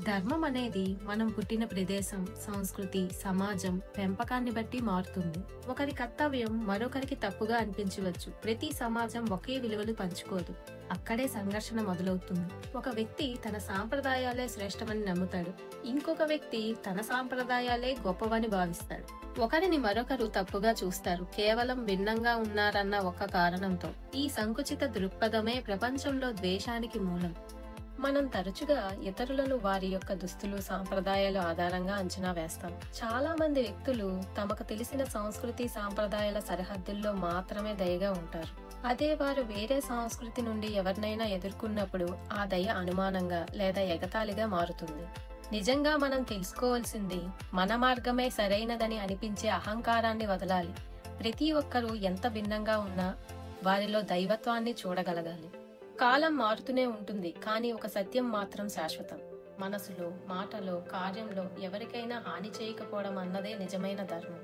ధర్మం అనేది మనం పుట్టిన ప్రదేశం, సంస్కృతి, సమాజం, పెంపకాన్ని బట్టి మారుతుంది. ఒకరి కర్తవ్యం మరొకరికి తప్పుగా అనిపించవచ్చు. ప్రతి సమాజం ఒకే విలువలు పంచుకోదు. అక్కడే సంఘర్షణ మొదలవుతుంది. ఒక వ్యక్తి తన సాంప్రదాయాలే శ్రేష్టమని నమ్ముతాడు. ఇంకొక వ్యక్తి తన సాంప్రదాయాలే గొప్పవని భావిస్తాడు. ఒకరిని మరొకరు తప్పుగా చూస్తారు, కేవలం భిన్నంగా ఉన్నారన్న ఒక కారణంతో. ఈ సంకుచిత దృక్పథమే ప్రపంచంలో ద్వేషానికి మూలం. మనం తరచుగా ఇతరులను వారి యొక్క దుస్తులు, సాంప్రదాయాలు ఆధారంగా అంచనా వేస్తాం. చాలా మంది వ్యక్తులు తమకు తెలిసిన సంస్కృతి, సాంప్రదాయాల సరిహద్దుల్లో మాత్రమే దయగా ఉంటారు. అదే వారు వేరే సంస్కృతి నుండి ఎవరినైనా ఎదుర్కొన్నప్పుడు ఆ దయ అనుమానంగా లేదా ఎగతాళిగా మారుతుంది. నిజంగా మనం తెలుసుకోవాల్సింది, మన మార్గమే సరైనదని అనిపించే అహంకారాన్ని వదలాలి. ప్రతి ఒక్కరూ ఎంత భిన్నంగా ఉన్నా వారిలో దైవత్వాన్ని చూడగలగాలి. కాలం మారుతూనే ఉంటుంది, కానీ ఒక సత్యం మాత్రం శాశ్వతం. మనసులో, మాటలో, కార్యంలో ఎవరికైనా హాని చేయకపోవడం అన్నదే నిజమైన ధర్మం.